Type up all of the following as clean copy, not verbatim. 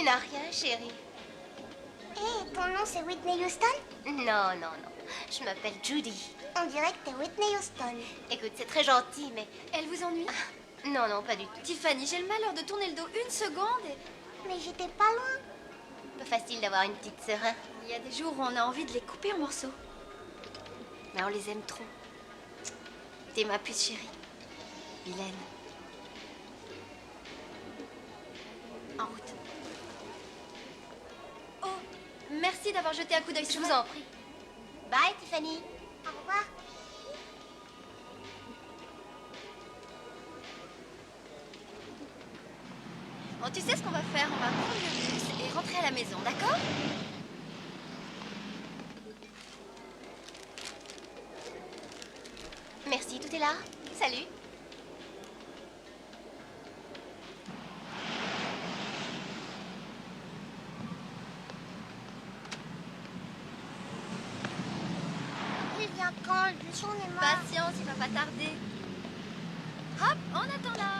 n'as rien, chérie. Hé, ton nom c'est Whitney Houston? Non, non, non. Je m'appelle Judy. On dirait que t'es Whitney Houston. Écoute, c'est très gentil, mais... Elle vous ennuie? Non, non, pas du tout. Tiffany, j'ai le malheur de tourner le dos une seconde et... Mais j'étais pas loin. Pas facile d'avoir une petite sœur, hein. Il y a des jours où on a envie de les couper en morceaux. Mais on les aime trop. T'es ma puce chérie. Vilaine. En route. Oh, merci d'avoir jeté un coup d'œil Je sur vous moi. en prie. Bye, Tiffany. Au revoir. Bon, tu sais ce qu'on va faire? On va prendre le bus et rentrer à la maison, d'accord? Merci, tout est là. Salut. Il vient quand le bus? J'en ai marre. Patience, il va pas tarder. Hop, on attend là.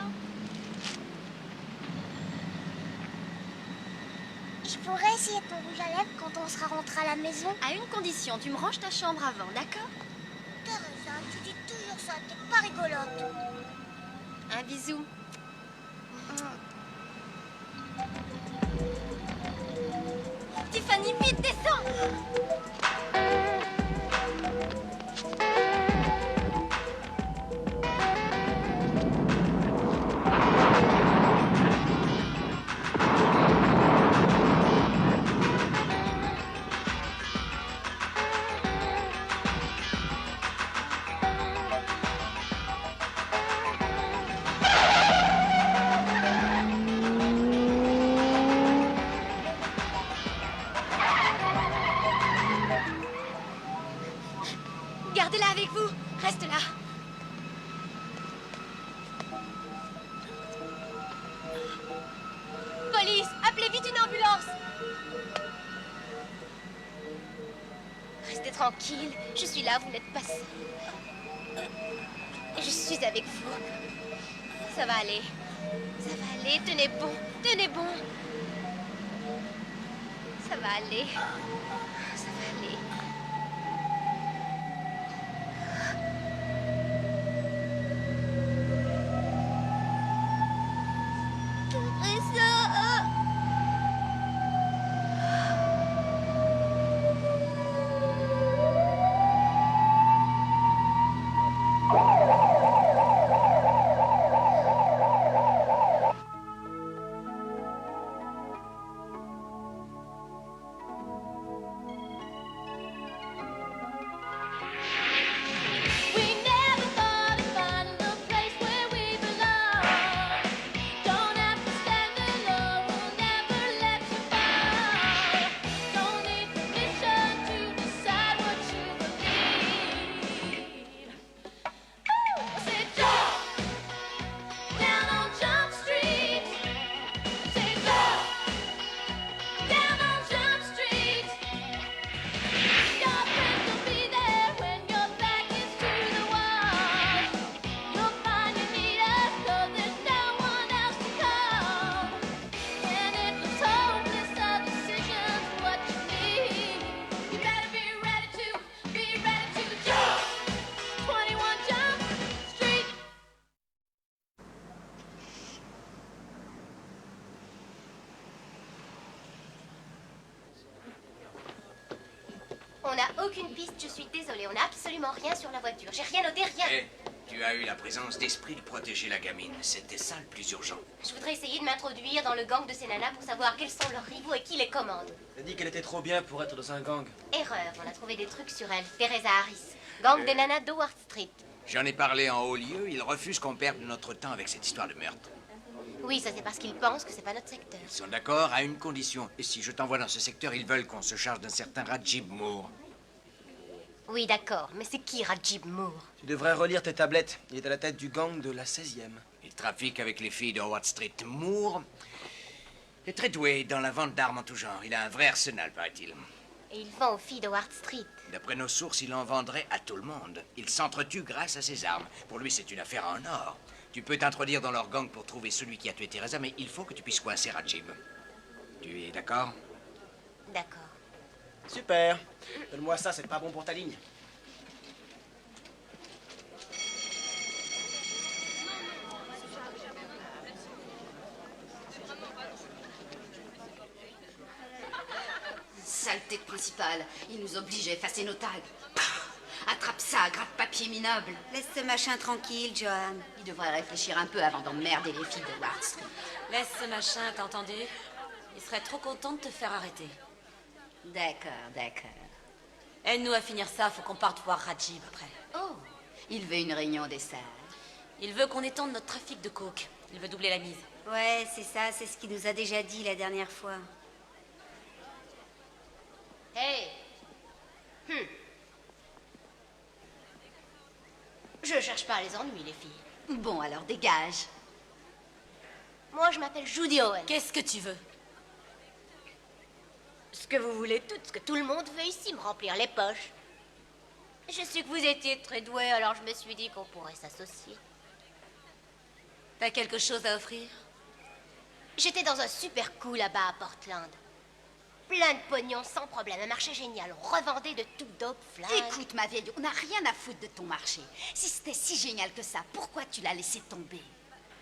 Je pourrais essayer ton rouge à lèvres quand on sera rentré à la maison? À une condition, tu me ranges ta chambre avant, d'accord? Teresa, tu dis toujours ça, t'es pas rigolote. Un bisou. Tiffany, vite, descends! Gardez-la avec vous. Reste là. Police, appelez vite une ambulance. Restez tranquille. Je suis là, vous n'êtes pas seul. Je suis avec vous. Ça va aller. Ça va aller. Tenez bon. Tenez bon. Ça va aller. Ça va aller. Teresa. On n'a aucune piste, je suis désolée. On n'a absolument rien sur la voiture. J'ai rien noté, rien. Eh, tu as eu la présence d'esprit de protéger la gamine. C'était ça le plus urgent. Je voudrais essayer de m'introduire dans le gang de ces nanas pour savoir quels sont leurs rivaux et qui les commande. T'as dit qu'elle était trop bien pour être dans un gang. Erreur, on a trouvé des trucs sur elle. Teresa Harris. Gang des nanas d'Howard Street. J'en ai parlé en haut lieu. Ils refusent qu'on perde notre temps avec cette histoire de meurtre. Oui, ça c'est parce qu'ils pensent que c'est pas notre secteur. Ils sont d'accord à une condition. Et si je t'envoie dans ce secteur, ils veulent qu'on se charge d'un certain Rajib Moore. Oui, d'accord, mais c'est qui Rajib Moore? Tu devrais relire tes tablettes. Il est à la tête du gang de la 16e. Il trafique avec les filles de Howard Street. Moore est très doué dans la vente d'armes en tout genre. Il a un vrai arsenal, paraît-il. Et il vend aux filles de Ward Street. D'après nos sources, il en vendrait à tout le monde. Il s'entretue grâce à ses armes. Pour lui, c'est une affaire en or. Tu peux t'introduire dans leur gang pour trouver celui qui a tué Teresa, mais il faut que tu puisses coincer Rajib. Tu es d'accord? D'accord. Super. Donne-moi ça, c'est pas bon pour ta ligne. Saleté de principal. Il nous oblige à effacer nos tags. Attrape ça, gratte-papier minable. Laisse ce machin tranquille, Johan. Il devrait réfléchir un peu avant d'emmerder les filles de Ward Street. Laisse ce machin, t'as entendu? Il serait trop content de te faire arrêter. D'accord, d'accord. Aide-nous à finir ça, faut qu'on parte voir Rajib après. Oh, il veut une réunion des sages. Il veut qu'on étende notre trafic de coke. Il veut doubler la mise. Ouais, c'est ça, c'est ce qu'il nous a déjà dit la dernière fois. Hey! Je cherche pas les ennuis, les filles. Bon, alors dégage. Moi, je m'appelle Judy Owen. Qu'est-ce que tu veux? Ce que vous voulez toutes, ce que tout le monde veut ici, me remplir les poches. Je sais que vous étiez très doués, alors je me suis dit qu'on pourrait s'associer. T'as quelque chose à offrir? J'étais dans un super coup là-bas à Portland. Plein de pognon, sans problème, un marché génial. On revendait de tout dope, flingues. Écoute, ma vieille, on n'a rien à foutre de ton marché. Si c'était si génial que ça, pourquoi tu l'as laissé tomber?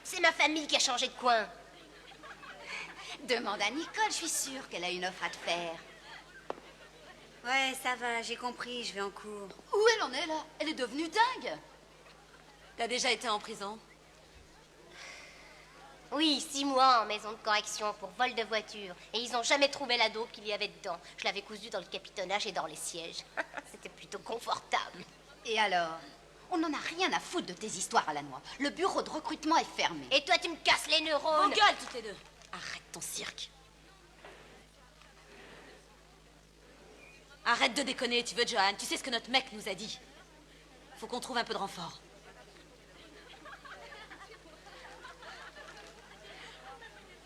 C'est ma famille qui a changé de coin. Demande à Nicole, je suis sûre qu'elle a une offre à te faire. Ouais, ça va, j'ai compris, je vais en cours. Où elle en est, là? Elle est devenue dingue. T'as déjà été en prison? Oui, 6 mois en maison de correction pour vol de voiture. Et ils ont jamais trouvé la dope qu'il y avait dedans. Je l'avais cousue dans le capitonnage et dans les sièges. C'était plutôt confortable. Et alors? On n'en a rien à foutre de tes histoires à la noix. Le bureau de recrutement est fermé. Et toi, tu me casses les Vos neurones. gueules, toutes les deux! Arrête ton cirque. Arrête de déconner, tu veux, Johan? Tu sais ce que notre mec nous a dit. Faut qu'on trouve un peu de renfort.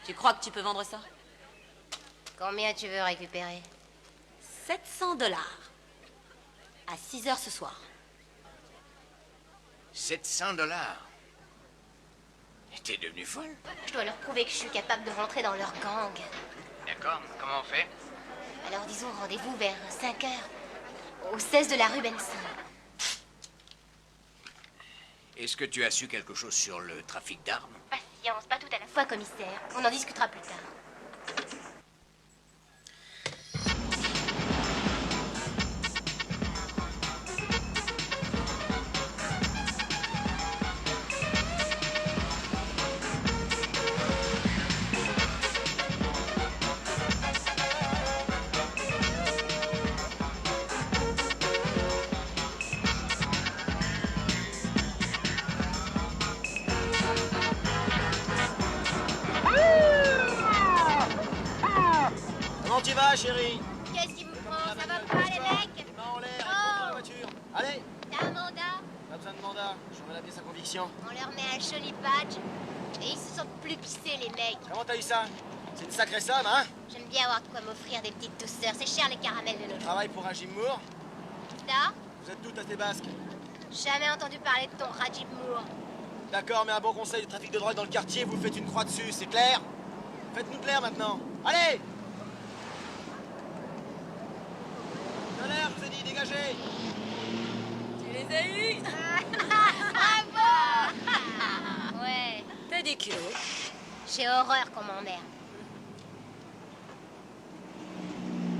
Tu crois que tu peux vendre ça? Combien tu veux récupérer? 700 $. À 6 heures ce soir. 700 $. T'es devenue folle? Je dois leur prouver que je suis capable de rentrer dans leur gang. D'accord, comment on fait? Alors disons rendez-vous vers 5 heures. Au 16 de la rue Benson. Est-ce que tu as su quelque chose sur le trafic d'armes? Patience, pas tout à la fois, commissaire. On en discutera plus tard. Comment tu vas, chérie? Qu'est-ce qui vous prend? Ça va pas, les mecs? Les mains en l'air, et Oh. prends la voiture. Allez, T'as un mandat? pas besoin de mandat. Je remets la pièce à conviction. On leur met un joli badge. Et ils se sentent plus pissés, les mecs. Comment t'as eu ça? C'est une sacrée somme, hein? J'aime bien avoir de quoi m'offrir des petites douceurs. C'est cher, les caramels de nos jours. Travail pour un Jim Moore. Ça? Vous êtes toutes à tes basques. Jamais entendu parler de ton Rajib Moore. D'accord, mais un bon conseil de trafic de drogue dans le quartier, vous faites une croix dessus, c'est clair? Faites-nous clair maintenant. Allez! Tonnerre, je vous ai dit, dégagez! Tu les as eus? Ouais. T'as des kilos. J'ai horreur qu'on m'emmerde.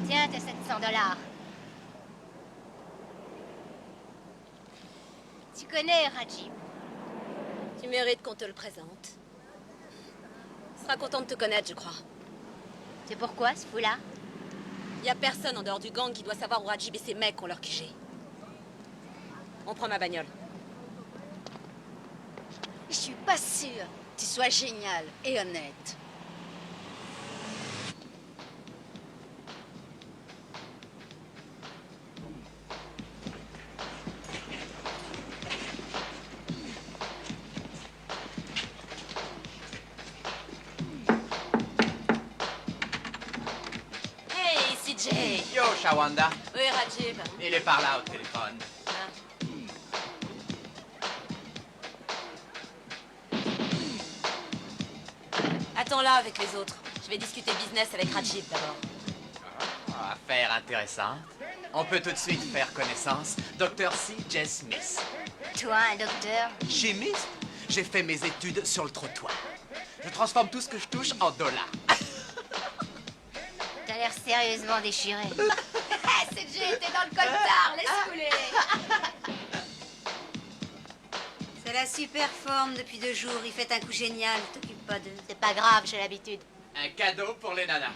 Tiens, t'as 700 $. Tu connais Rajib? Tu mérites qu'on te le présente. Il sera content de te connaître, je crois. C'est pourquoi, ce fou-là? Y a personne en dehors du gang qui doit savoir où Rajib et ses mecs ont leur QG. On prend ma bagnole. Je suis pas sûre que tu sois génial et honnête. Hey, CJ! Yo, Shawanda. Oui, Rajib. Il est par là au téléphone. Attends là avec les autres. Je vais discuter business avec Rajib d'abord. Affaire intéressante. On peut tout de suite faire connaissance. Dr. C.J. Smith. Toi, un docteur? Chimiste. J'ai fait mes études sur le trottoir. Je transforme tout ce que je touche en dollars. T'as l'air sérieusement déchiré. Cette jeu était dans le coltard, laisse couler. C'est la super forme depuis 2 jours. Il fait un coup génial. T'occupe pas d'eux. C'est pas grave, j'ai l'habitude. Un cadeau pour les nanas.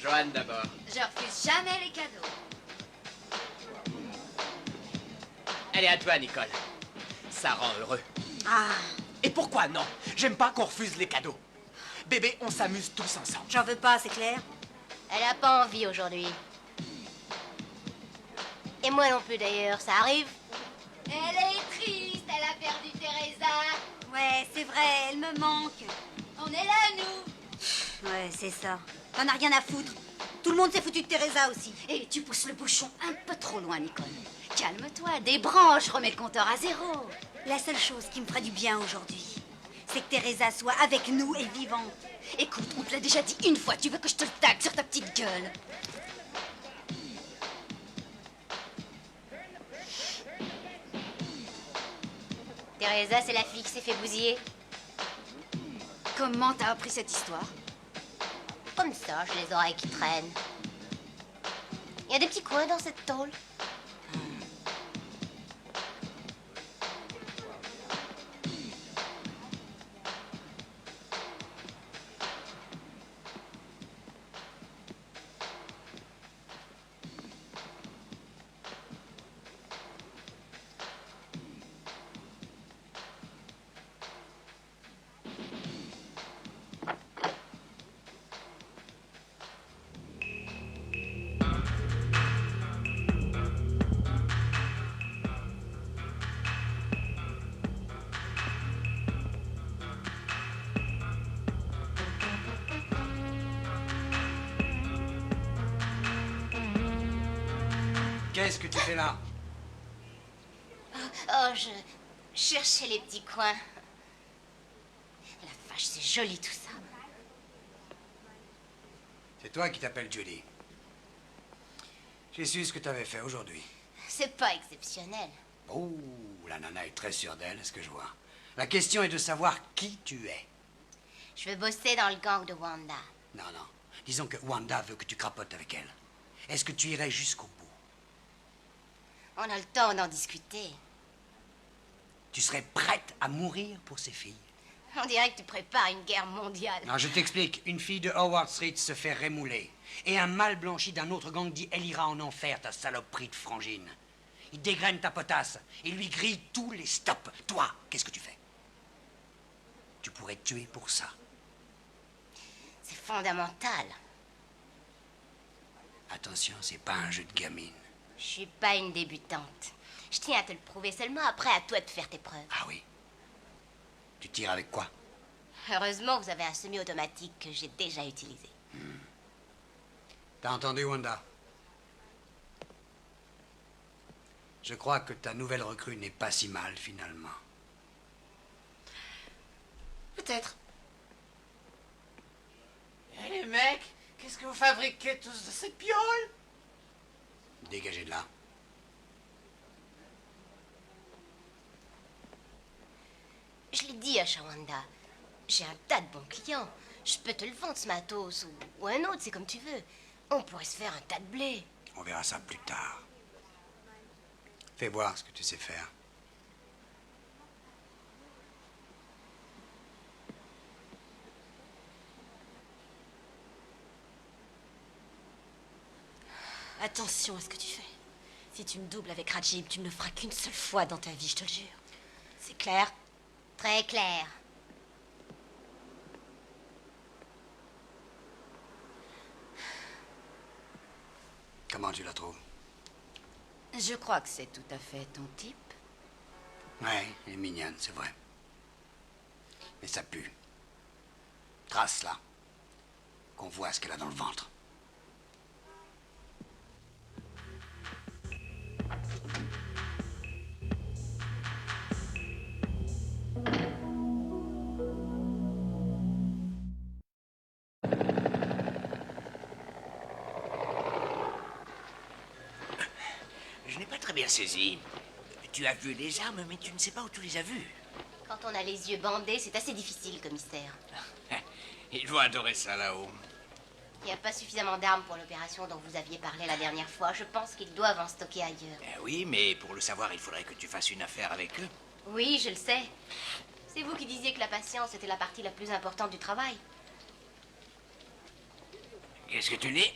Joanne d'abord. Je refuse jamais les cadeaux. Elle est à toi, Nicole. Ça rend heureux. Ah, Et pourquoi non? J'aime pas qu'on refuse les cadeaux. Bébé, on s'amuse tous ensemble. j'en veux pas, c'est clair? Elle a pas envie aujourd'hui. Et moi non plus d'ailleurs, ça arrive? Elle est triste, elle a perdu Teresa. Ouais, c'est vrai, elle me manque. On est là, nous. Ouais, c'est ça. T'en as rien à foutre. Tout le monde s'est foutu de Teresa aussi. Et tu pousses le bouchon un peu trop loin, Nicole. Calme-toi, débranche, remets le compteur à 0. La seule chose qui me ferait du bien aujourd'hui, c'est que Teresa soit avec nous et vivante. Écoute, on te l'a déjà dit une fois, tu veux que je te le tague sur ta petite gueule. Teresa, c'est la fille qui s'est fait bousiller. Comment t'as appris cette histoire? Comme ça, j'ai les oreilles qui traînent. Il y a des petits coins dans cette tôle. Qu'est-ce que tu fais là? Oh, je cherchais les petits coins. La vache, c'est joli tout ça. C'est toi qui t'appelles Julie. J'ai su ce que tu avais fait aujourd'hui. C'est pas exceptionnel. Oh, la nana est très sûre d'elle, est-ce que je vois. La question est de savoir qui tu es. Je veux bosser dans le gang de Wanda. Non, non. Disons que Wanda veut que tu crapotes avec elle. Est-ce que tu irais jusqu'au bout? On a le temps d'en discuter. Tu serais prête à mourir pour ces filles? On dirait que tu prépares une guerre mondiale. Non, je t'explique. Une fille de Howard Street se fait rémouler. Et un mâle blanchi d'un autre gang dit « Elle ira en enfer, ta saloperie de frangine ». Il dégraine ta potasse et lui grille tous les stops. Toi, qu'est-ce que tu fais? Tu pourrais te tuer pour ça. C'est fondamental. Attention, c'est pas un jeu de gamine. Je suis pas une débutante. Je tiens à te le prouver seulement après à toi de faire tes preuves. Ah oui? Tu tires avec quoi? Heureusement, vous avez un semi-automatique que j'ai déjà utilisé. T'as entendu, Wanda? Je crois que ta nouvelle recrue n'est pas si mal, finalement. Peut-être. Eh les mecs, qu'est-ce que vous fabriquez tous de cette piole? Dégagez de là. Je l'ai dit à Shawanda. J'ai un tas de bons clients. Je peux te le vendre, ce matos, ou un autre, c'est comme tu veux. On pourrait se faire un tas de blé. On verra ça plus tard. Fais voir ce que tu sais faire. Attention à ce que tu fais. Si tu me doubles avec Rajib, tu ne le feras qu'une seule fois dans ta vie, je te le jure. C'est clair? Très clair. Comment tu la trouves? Je crois que c'est tout à fait ton type. Ouais, elle est mignonne, c'est vrai. Mais ça pue. Trace-la. Qu'on voit ce qu'elle a dans le ventre. très bien saisi. Tu as vu les armes, mais tu ne sais pas où tu les as vues. Quand on a les yeux bandés, c'est assez difficile, commissaire. Ils vont adorer ça là-haut. Il n'y a pas suffisamment d'armes pour l'opération dont vous aviez parlé la dernière fois. Je pense qu'ils doivent en stocker ailleurs. Oui, mais pour le savoir, il faudrait que tu fasses une affaire avec eux. Oui, je le sais. C'est vous qui disiez que la patience était la partie la plus importante du travail. Qu'est-ce que tu dis?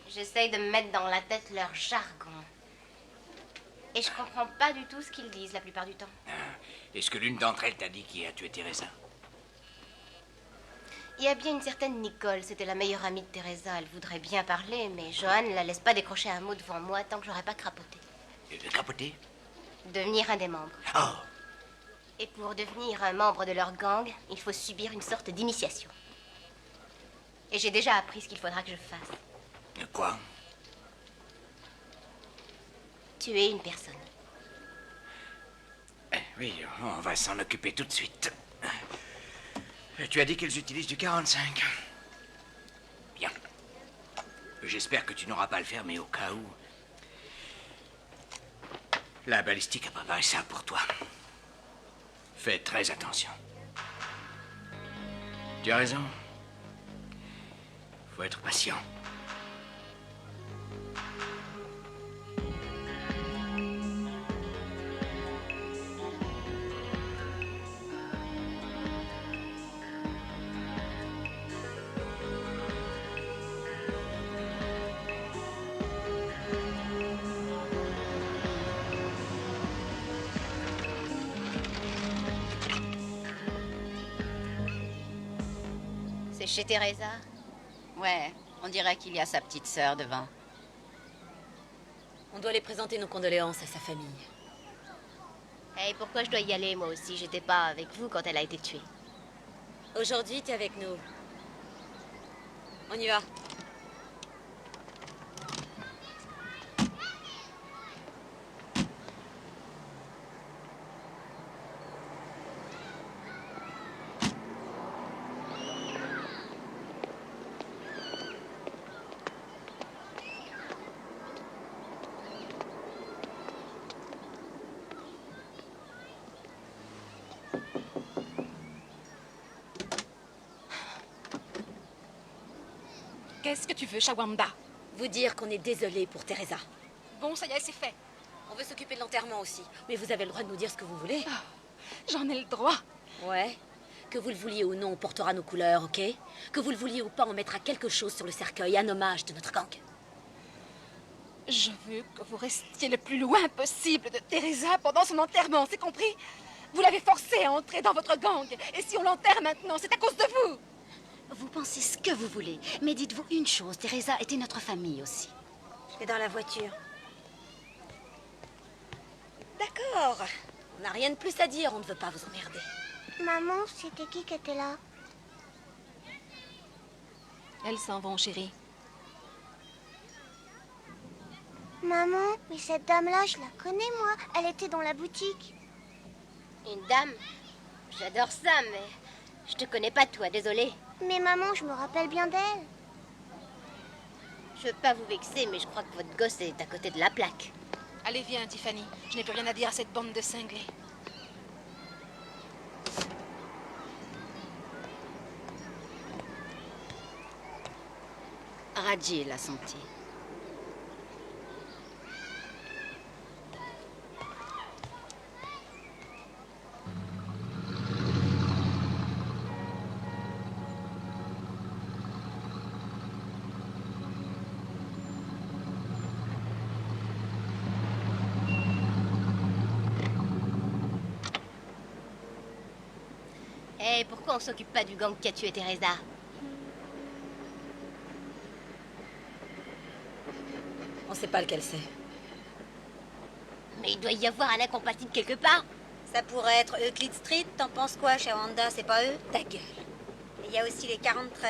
J'essaye de me mettre dans la tête leur jargon. Et je comprends pas du tout ce qu'ils disent la plupart du temps. Est-ce que l'une d'entre elles t'a dit qui a tué Teresa? Il y a bien une certaine Nicole, c'était la meilleure amie de Teresa. Elle voudrait bien parler, mais Johan ne la laisse pas décrocher un mot devant moi tant que j'aurais pas crapoté. Crapoter? Devenir un des membres. Oh! Et pour devenir un membre de leur gang, il faut subir une sorte d'initiation. Et j'ai déjà appris ce qu'il faudra que je fasse. Quoi? Tuer une personne. Oui, on va s'en occuper tout de suite. Tu as dit qu'ils utilisent du 45. Bien. J'espère que tu n'auras pas à le faire, mais au cas où... La balistique a préparé ça pour toi. Fais très attention. Tu as raison. Faut être patient. C'est chez Teresa? Ouais, on dirait qu'il y a sa petite sœur devant. On doit les présenter nos condoléances à sa famille. Et pourquoi je dois y aller, moi aussi? J'étais pas avec vous quand elle a été tuée. Aujourd'hui, t'es avec nous. On y va. Qu'est-ce que tu veux, Shawanda? Vous dire qu'on est désolé pour Teresa. Bon, ça y est, c'est fait. On veut s'occuper de l'enterrement aussi. Mais vous avez le droit de nous dire ce que vous voulez. J'en ai le droit. Ouais. Que vous le vouliez ou non, on portera nos couleurs, ok? Que vous le vouliez ou pas, on mettra quelque chose sur le cercueil, un hommage de notre gang. Je veux que vous restiez le plus loin possible de Teresa pendant son enterrement, c'est compris? Vous l'avez forcée à entrer dans votre gang. Et si on l'enterre maintenant, c'est à cause de vous. Vous pensez ce que vous voulez, mais dites-vous une chose, Teresa était notre famille aussi. Je vais dans la voiture. D'accord. On n'a rien de plus à dire, on ne veut pas vous emmerder. Maman, c'était qui était là? Elles s'en vont, chérie. Maman, mais cette dame-là, je la connais, moi. Elle était dans la boutique. Une dame? J'adore ça, mais je te connais pas, toi, désolé. Mais maman, je me rappelle bien d'elle. Je veux pas vous vexer, mais je crois que votre gosse est à côté de la plaque. Allez, viens, Tiffany. Je n'ai plus rien à dire à cette bande de cinglés. Raji l'a senti. Et pourquoi on s'occupe pas du gang qui a tué Teresa? On sait pas lequel c'est. Mais il doit y avoir un incompatible quelque part. Ça pourrait être Euclid Street, t'en penses quoi, Shawanda? C'est pas eux? Ta gueule. Il y a aussi les 43.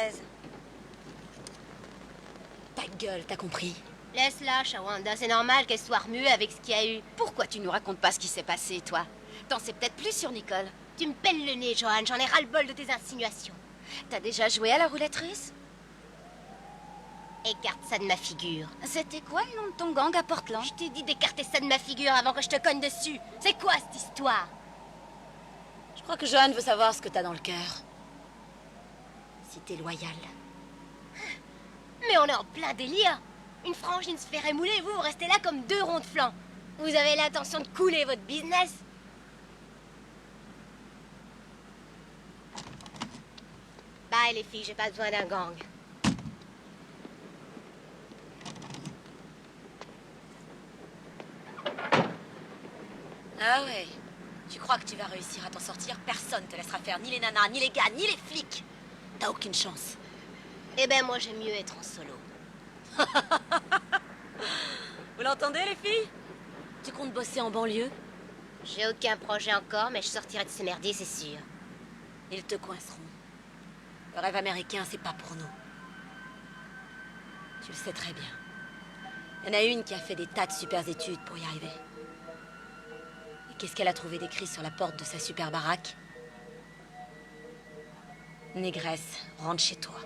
Ta gueule, t'as compris? Laisse-la, Shawanda, c'est normal qu'elle soit remuée avec ce qu'il y a eu. Pourquoi tu nous racontes pas ce qui s'est passé, toi? T'en sais peut-être plus sur Nicole. Tu me pelles le nez, Johan, j'en ai ras-le-bol de tes insinuations. T'as déjà joué à la roulette russe? Écarte ça de ma figure. C'était quoi le nom de ton gang à Portland? Je t'ai dit d'écarter ça de ma figure avant que je te cogne dessus. C'est quoi cette histoire? Je crois que Johan veut savoir ce que t'as dans le cœur. Si t'es loyal. Mais on est en plein délire. Une frangine se fait rémouler, vous restez là comme deux ronds de flanc. Vous avez l'intention de couler votre business? Bye les filles, j'ai pas besoin d'un gang. Ah ouais. Tu crois que tu vas réussir à t'en sortir? Personne te laissera faire ni les nanas, ni les gars, ni les flics. T'as aucune chance. Eh ben moi j'aime mieux être en solo. Vous l'entendez les filles? Tu comptes bosser en banlieue? J'ai aucun projet encore, mais je sortirai de ce merdier, c'est sûr. Ils te coinceront. Le rêve américain, c'est pas pour nous. Tu le sais très bien. Il y en a une qui a fait des tas de super études pour y arriver. Et qu'est-ce qu'elle a trouvé d'écrit sur la porte de sa super baraque? Négresse, rentre chez toi.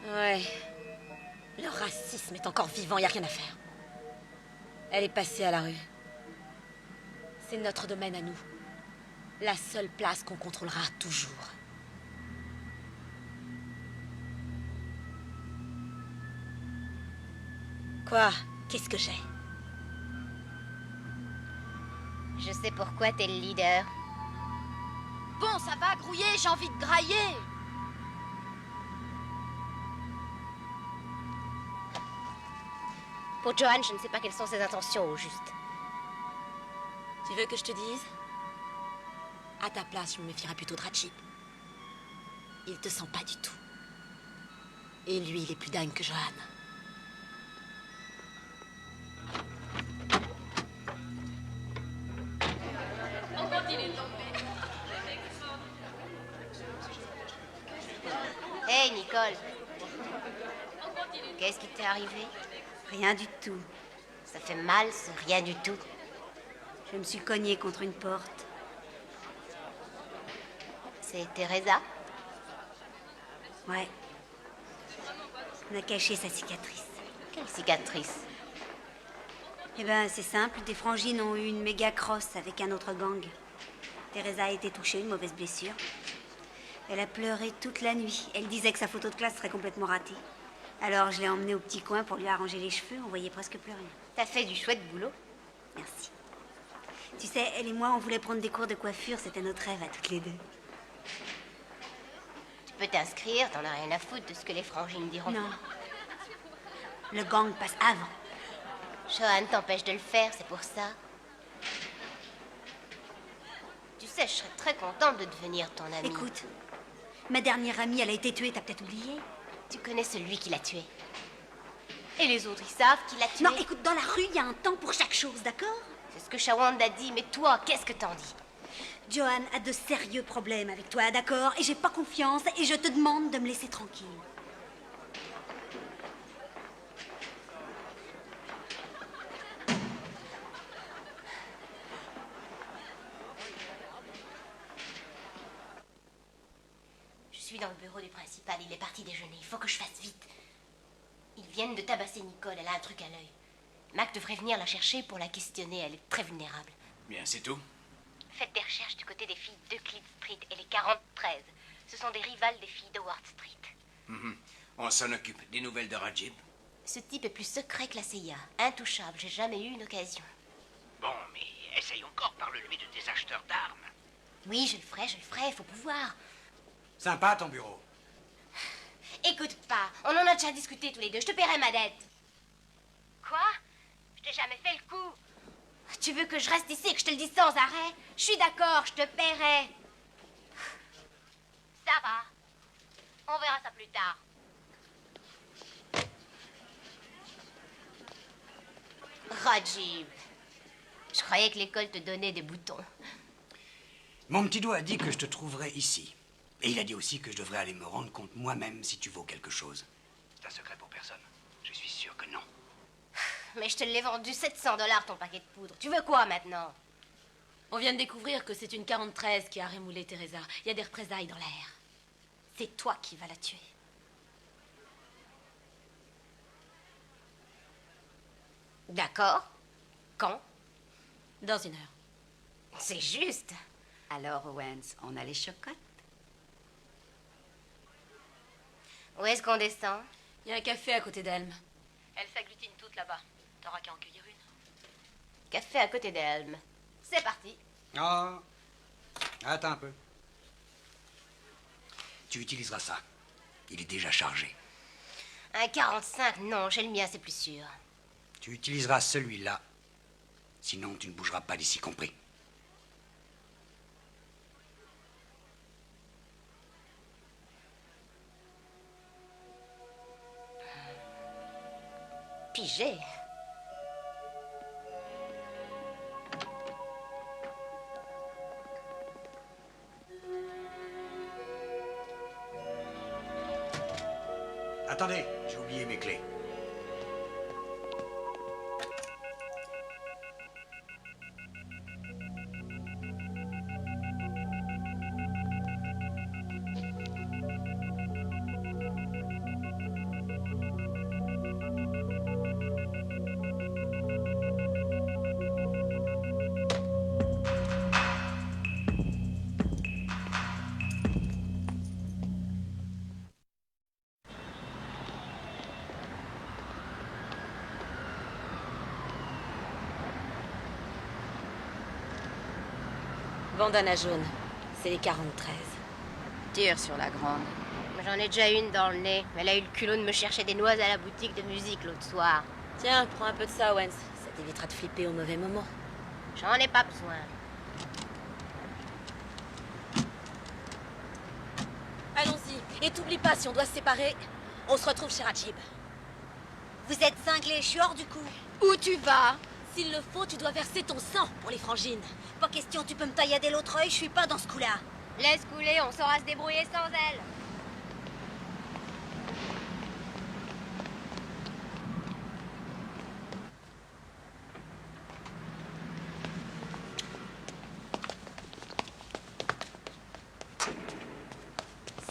Ouais. Le racisme est encore vivant, y a rien à faire. Elle est passée à la rue. C'est notre domaine à nous. La seule place qu'on contrôlera toujours. Quoi? Qu'est-ce que j'ai? Je sais pourquoi t'es le leader. Bon, ça va, grouiller, j'ai envie de grailler. Pour Johan, je ne sais pas quelles sont ses intentions au juste. Tu veux que je te dise? À ta place, je me méfierais plutôt de Rajib. Il te sent pas du tout. Et lui, il est plus dingue que Johan. Hey, Nicole. Qu'est-ce qui t'est arrivé? Rien du tout. Ça fait mal, ce rien du tout. Je me suis cognée contre une porte. C'est Teresa? Ouais. On a caché sa cicatrice. Quelle cicatrice? Eh ben, c'est simple. Des frangines ont eu une méga crosse avec un autre gang. Teresa a été touchée, une mauvaise blessure. Elle a pleuré toute la nuit. Elle disait que sa photo de classe serait complètement ratée. Alors, je l'ai emmenée au petit coin pour lui arranger les cheveux. On voyait presque plus rien. T'as fait du chouette boulot. Merci. Tu sais, elle et moi, on voulait prendre des cours de coiffure. C'était notre rêve à toutes les deux. Tu peux t'inscrire, t'en as rien à foutre de ce que les frangines diront. Non. Le gang passe avant. Johan t'empêche de le faire, c'est pour ça. Tu sais, je serais très contente de devenir ton amie. Écoute, ma dernière amie, elle a été tuée, t'as peut-être oublié? Tu connais celui qui l'a tuée. Et les autres, ils savent qui l'a tuée. Non, écoute, dans la rue, il y a un temps pour chaque chose, d'accord? C'est ce que Shawand a dit, mais toi, qu'est-ce que t'en dis? Johan a de sérieux problèmes avec toi, d'accord? Et j'ai pas confiance, et je te demande de me laisser tranquille. Je suis dans le bureau du principal, il est parti déjeuner. Il faut que je fasse vite. Ils viennent de tabasser Nicole, elle a un truc à l'œil. Mac devrait venir la chercher pour la questionner, elle est très vulnérable. Bien, c'est tout. Faites des recherches du côté des filles d'Euclid Street et les 40-13. Ce sont des rivales des filles de Ward Street. On s'en occupe. Des nouvelles de Rajib? Ce type est plus secret que la CIA. Intouchable, j'ai jamais eu une occasion. Bon, mais essaye encore, parle-lui de tes acheteurs d'armes. Oui, je le ferai, il faut pouvoir. Sympa ton bureau. Écoute pas, on en a déjà discuté tous les deux, je te paierai ma dette. Quoi? Je t'ai jamais fait le coup. Tu veux que je reste ici et que je te le dise sans arrêt? Je suis d'accord, je te paierai. Ça va. On verra ça plus tard. Rajib. Je croyais que l'école te donnait des boutons. Mon petit doigt a dit que je te trouverais ici. Et il a dit aussi que je devrais aller me rendre compte moi-même si tu vaux quelque chose. C'est un secret pour personne. Je suis sûr que non. Mais je te l'ai vendu $700 ton paquet de poudre. Tu veux quoi maintenant? On vient de découvrir que c'est une 40-13 qui a rémoulé Teresa. Il y a des représailles dans l'air. C'est toi qui vas la tuer. D'accord. Quand? Dans 1 heure. C'est juste. Alors, Owens, on a les chocottes? Où est-ce qu'on descend? Il y a un café à côté d'Elm. Elles s'agglutinent toutes là-bas. T'auras qu'à en cueillir une. Café à côté d'Elm. C'est parti. Ah, attends un peu. Tu utiliseras ça. Il est déjà chargé. Un 45, non, j'ai le mien, c'est plus sûr. Tu utiliseras celui-là. Sinon, tu ne bougeras pas d'ici, compris? Pigé. Attendez, j'ai oublié mes clés. Bandana jaune. C'est les 43. Tire sur la grande. J'en ai déjà une dans le nez. Elle a eu le culot de me chercher des noises à la boutique de musique l'autre soir. Tiens, prends un peu de ça, Owens. Ça t'évitera de flipper au mauvais moment. J'en ai pas besoin. Allons-y. Et t'oublie pas, si on doit se séparer, on se retrouve chez Rajib. Vous êtes cinglés, je suis hors du coup. Où tu vas? S'il le faut, tu dois verser ton sang pour les frangines. Pas question, tu peux me taillader l'autre œil, je suis pas dans ce coup-là. Laisse couler, on saura se débrouiller sans elle.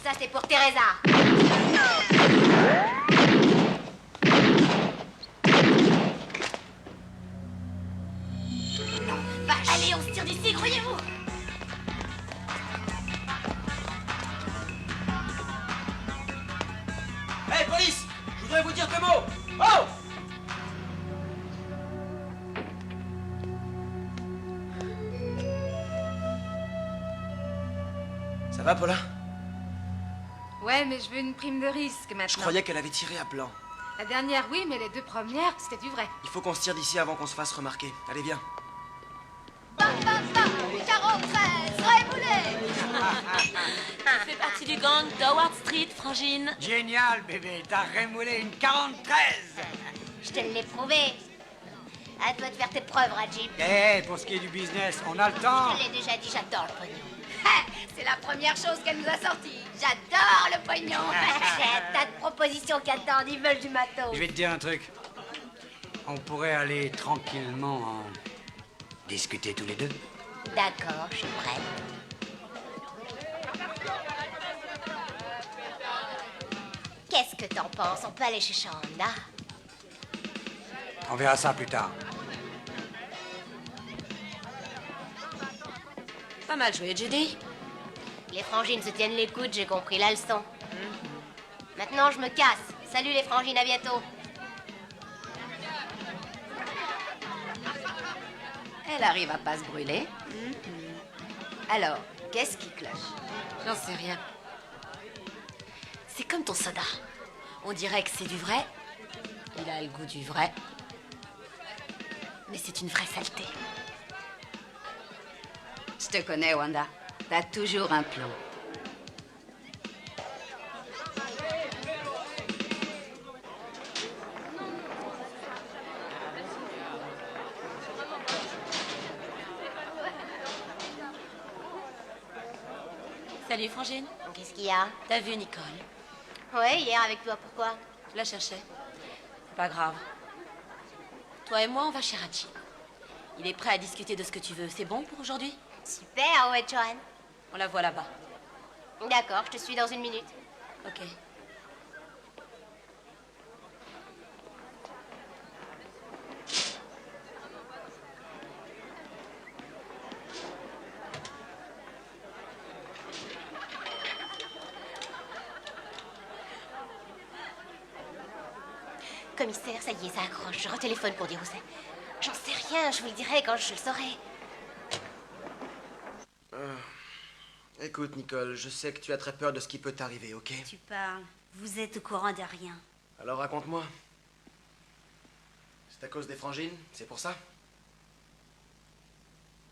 Ça, c'est pour Teresa. Allez, on se tire d'ici, croyez-vous? Hé, police! Je voudrais vous dire 2 mots! Oh! Ça va, Paula? Ouais, mais je veux une prime de risque maintenant. Je croyais qu'elle avait tiré à blanc. La dernière, oui, mais les 2 premières, c'était du vrai. Il faut qu'on se tire d'ici avant qu'on se fasse remarquer. Allez, viens. 43, rémoulé. Tu fais partie du gang d'Howard Street, frangine. Génial, bébé. T'as rémoulé une 43. Je te l'ai prouvé. À toi de faire tes preuves, Rajib. Pour ce qui est du business, on a le temps. Je l'ai déjà dit, j'adore le pognon. C'est la première chose qu'elle nous a sortie. J'adore le pognon. T'as de propositions qui attendent, ils veulent du matos. Je vais te dire un truc. On pourrait aller tranquillement en discuter tous les deux. D'accord, je suis prête. Qu'est-ce que t'en penses? On peut aller chez Shanda? On verra ça plus tard. Pas mal joué, Judy. Les frangines se tiennent les coudes, j'ai compris la leçon. Maintenant, je me casse. Salut les frangines, à bientôt. Elle arrive à pas se brûler. Alors, qu'est-ce qui cloche? J'en sais rien. C'est comme ton soda. On dirait que c'est du vrai. Il a le goût du vrai. Mais c'est une vraie saleté. Je te connais, Wanda. T'as toujours un plan. Salut, frangine. Qu'est-ce qu'il y a? T'as vu Nicole? Ouais, hier avec toi, pourquoi? Je la cherchais. C'est pas grave. Toi et moi, on va chez Rajib. Il est prêt à discuter de ce que tu veux. C'est bon pour aujourd'hui? Super, ouais, Johan. On la voit là-bas. D'accord, je te suis dans 1 minute. Ok. commissaire, ça y est, ça accroche. Je retéléphone pour dire où c'est. J'en sais rien, je vous le dirai quand je le saurai. Écoute, Nicole, je sais que tu as très peur de ce qui peut t'arriver, ok? Tu parles. Vous êtes au courant de rien. Alors raconte-moi. C'est à cause des frangines? C'est pour ça?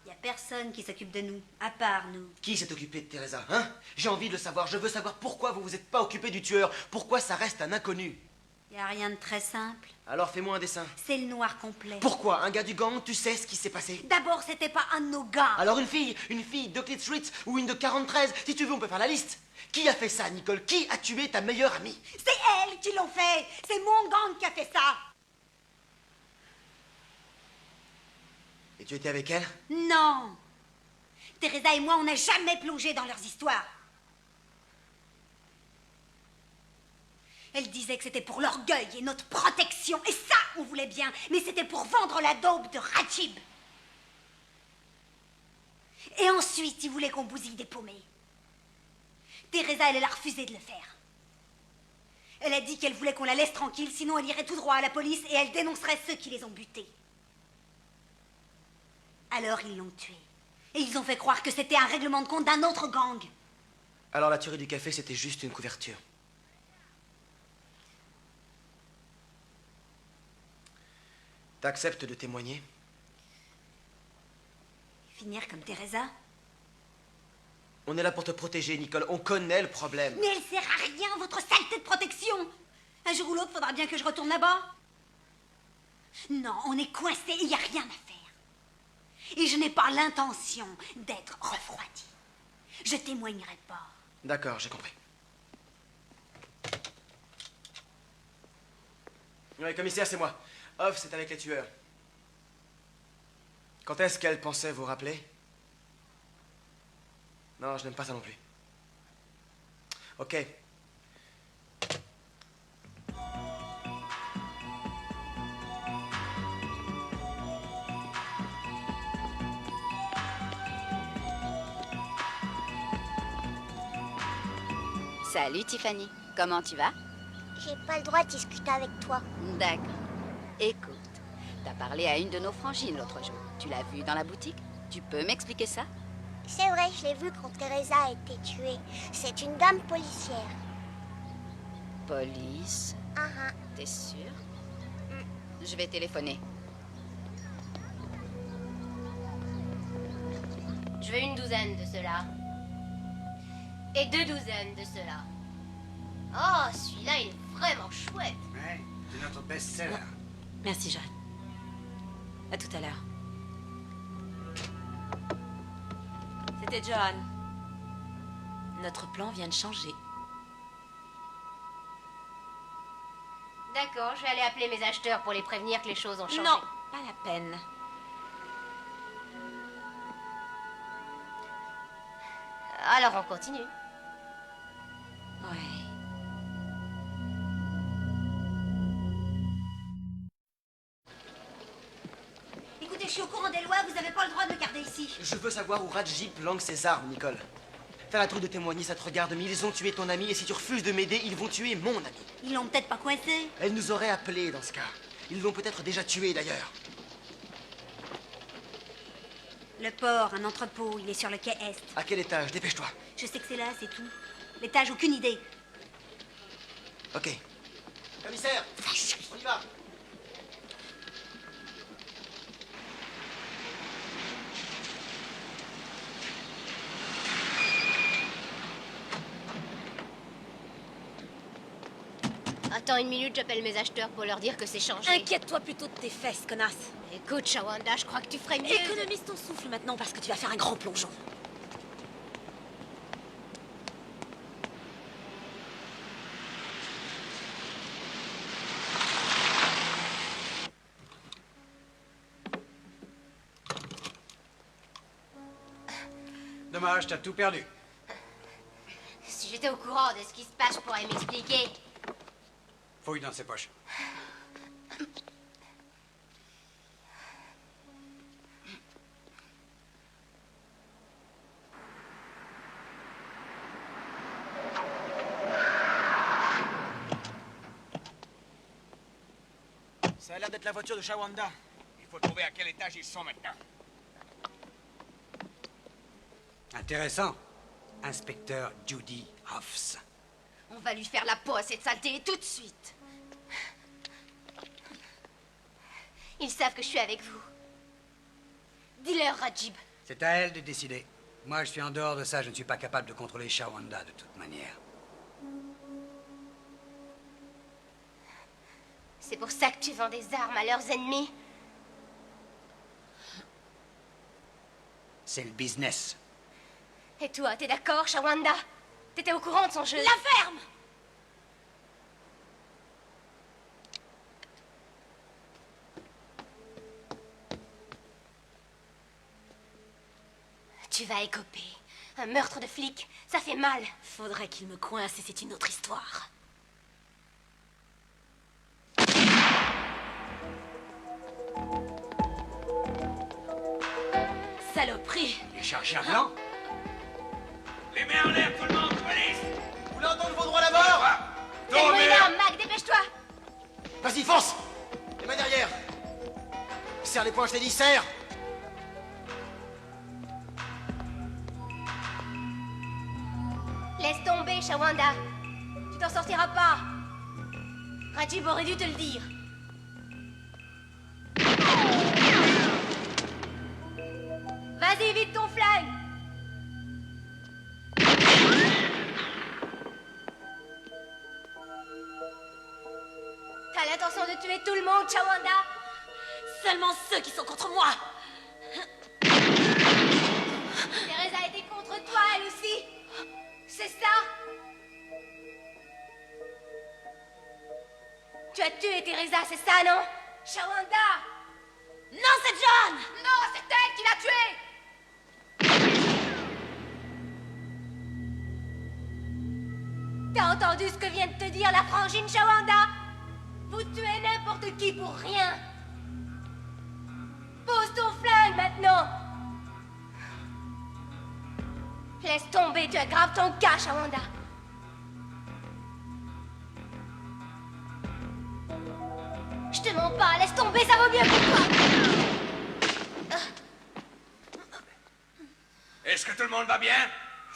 Y a personne qui s'occupe de nous, à part nous. Qui s'est occupé de Teresa, hein? J'ai envie de le savoir. Je veux savoir pourquoi vous vous êtes pas occupé du tueur. Pourquoi ça reste un inconnu? Y a rien de très simple. Alors fais-moi un dessin. C'est le noir complet. Pourquoi? Un gars du gang, tu sais ce qui s'est passé? D'abord, c'était pas un de nos gars. Alors une fille de Clit Street ou une de 43. Si tu veux, on peut faire la liste. Qui a fait ça, Nicole? Qui a tué ta meilleure amie? C'est elles qui l'ont fait. C'est mon gang qui a fait ça. Et tu étais avec elle? Non. Teresa et moi, on n'a jamais plongé dans leurs histoires. Elle disait que c'était pour l'orgueil et notre protection. Et ça, on voulait bien. Mais c'était pour vendre la daube de Rajib. Et ensuite, ils voulaient qu'on bousille des paumés. Teresa, elle a refusé de le faire. Elle a dit qu'elle voulait qu'on la laisse tranquille, sinon elle irait tout droit à la police et elle dénoncerait ceux qui les ont butés. Alors ils l'ont tuée. Et ils ont fait croire que c'était un règlement de compte d'un autre gang. Alors la tuerie du café, c'était juste une couverture. T'acceptes de témoigner? Finir comme Teresa? On est là pour te protéger, Nicole. On connaît le problème. Mais elle sert à rien, votre saleté de protection. Un jour ou l'autre, faudra bien que je retourne là-bas. Non, on est coincés et il n'y a rien à faire. Et je n'ai pas l'intention d'être refroidie. Je témoignerai pas. D'accord, j'ai compris. Ouais, commissaire, c'est moi. Off, c'est avec les tueurs. Quand est-ce qu'elle pensait vous rappeler? Non, je n'aime pas ça non plus. Ok. Salut Tiffany, comment tu vas? J'ai pas le droit de discuter avec toi. D'accord. Écoute, t'as parlé à une de nos frangines l'autre jour. Tu l'as vue dans la boutique? Tu peux m'expliquer ça? C'est vrai, je l'ai vue quand Teresa a été tuée. C'est une dame policière. Police? T'es sûre? Je vais téléphoner. Je veux une douzaine de ceux-là. Et 2 douzaines de ceux-là. Oh, celui-là, il est vraiment chouette. Ouais, c'est notre best-seller. Merci, Jeanne. À tout à l'heure. C'était John. Notre plan vient de changer. D'accord, je vais aller appeler mes acheteurs pour les prévenir que les choses ont changé. Non, pas la peine. Alors on continue. Ouais. Écoutez, je suis au courant des lois, vous n'avez pas le droit de me garder ici. Je veux savoir où Rajib planque ses armes, Nicole. T'as la trouille de témoigner, ça te regarde, mais ils ont tué ton ami, et si tu refuses de m'aider, ils vont tuer mon ami. Ils l'ont peut-être pas coincé. Elle nous aurait appelés dans ce cas. Ils l'ont peut-être déjà tué d'ailleurs. Le port, un entrepôt, il est sur le quai Est. À quel étage? Dépêche-toi. Je sais que c'est là, c'est tout. L'étage, aucune idée. Ok. Commissaire, on y va. Attends une minute, j'appelle mes acheteurs pour leur dire que c'est changé. Inquiète-toi plutôt de tes fesses, connasse. Écoute, Shawanda, je crois que tu ferais mieux. Économise ton souffle maintenant parce que tu vas faire un grand plongeon. Dommage, t'as tout perdu. Si j'étais au courant de ce qui se passe, je pourrais m'expliquer. Fouille dans ses poches. Ça a l'air d'être la voiture de Shawanda. Il faut trouver à quel étage ils sont maintenant. Intéressant. Inspecteur Judy Hoffs. On va lui faire la peau à cette saleté tout de suite. Ils savent que je suis avec vous. Dis-leur, Rajib. C'est à elle de décider. Moi, je suis en dehors de ça. Je ne suis pas capable de contrôler Shawanda de toute manière. C'est pour ça que tu vends des armes à leurs ennemis? C'est le business. Et toi, t'es d'accord, Shawanda? T'étais au courant de son jeu? La ferme! Tu vas écoper. Un meurtre de flic, ça fait mal. Faudrait qu'il me coince et c'est une autre histoire. Saloperie! Les chargés à blanc? Les mains en l'air, tout le monde, police! Vous voulez entendre vos droits d'abord? Donne-moi une arme, Mac, dépêche-toi! Vas-y, fonce! Les mains derrière! Serre les poings, je t'ai dit, serre! Laisse tomber, Shawanda. Tu t'en sortiras pas. Rajib aurait dû te le dire. Vas-y, vite ton flingue. T'as l'intention de tuer tout le monde, Shawanda? Seulement ceux qui sont contre moi! Teresa était contre toi, elle aussi. C'est ça? Tu as tué Teresa, c'est ça, non? Shawanda! Non, c'est John! Non, c'est elle qui l'a tué! T'as entendu ce que vient de te dire la frangine Shawanda? Vous tuez n'importe qui pour rien. Pose ton flingue maintenant. Laisse tomber, tu aggraves ton cas, Shawanda. Je te mens pas, laisse tomber, ça vaut mieux pour toi. Est-ce que tout le monde va bien?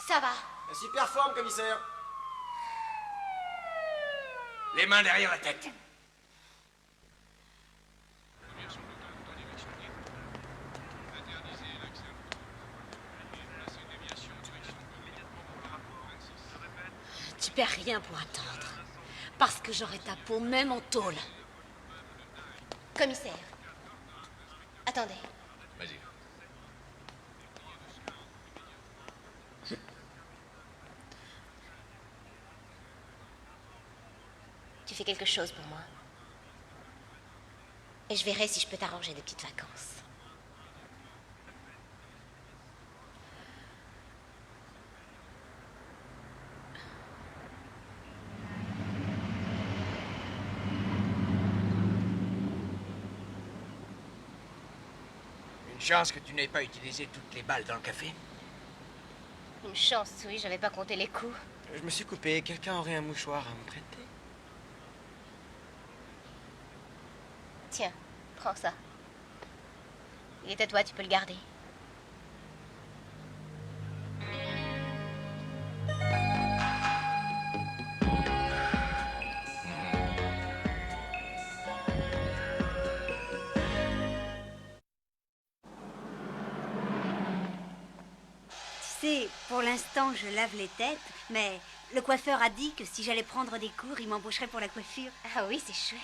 Ça va. La super forme, commissaire. Les mains derrière la tête. Tu perds rien pour attendre. Parce que j'aurai ta peau même en tôle. Commissaire. Attendez. Vas-y. Tu fais quelque chose pour moi. Et je verrai si je peux t'arranger de petites vacances. Une chance que tu n'aies pas utilisé toutes les balles dans le café. Une chance, oui, j'avais pas compté les coups. Je me suis coupé. Quelqu'un aurait un mouchoir à me prêter? Tiens, prends ça. Il est à toi, tu peux le garder. Tu sais, pour l'instant, je lave les têtes, mais le coiffeur a dit que si j'allais prendre des cours, il m'embaucherait pour la coiffure. Ah oui, c'est chouette.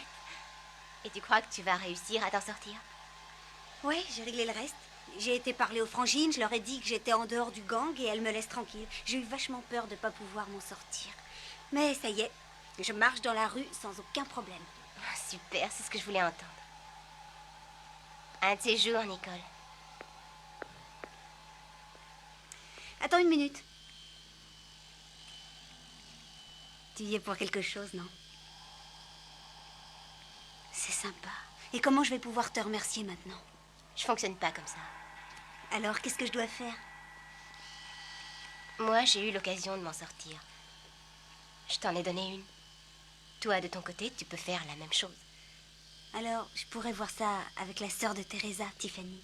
Et tu crois que tu vas réussir à t'en sortir? Ouais, j'ai réglé le reste. J'ai été parler aux frangines, je leur ai dit que j'étais en dehors du gang et elles me laissent tranquille. J'ai eu vachement peur de pas pouvoir m'en sortir. Mais ça y est, je marche dans la rue sans aucun problème. Ah, super, c'est ce que je voulais entendre. Un de ces jours, Nicole. Attends une minute. Tu y es pour quelque chose, non? C'est sympa. Et comment je vais pouvoir te remercier maintenant? Je fonctionne pas comme ça. Alors, qu'est-ce que je dois faire? Moi, j'ai eu l'occasion de m'en sortir. Je t'en ai donné une. Toi, de ton côté, tu peux faire la même chose. Alors, je pourrais voir ça avec la sœur de Teresa, Tiffany.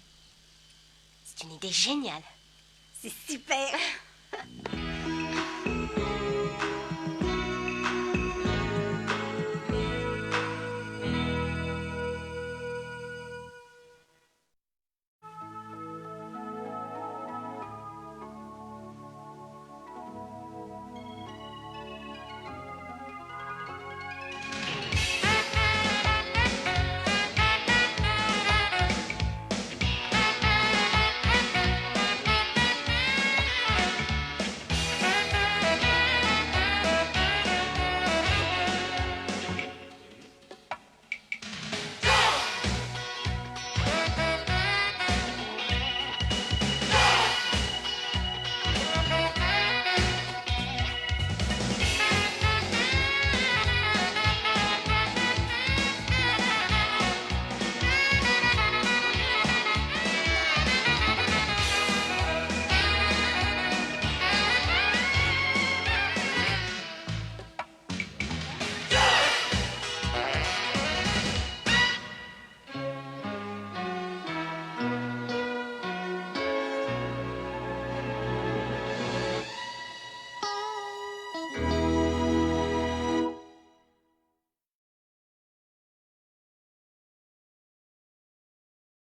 C'est une idée géniale. C'est super.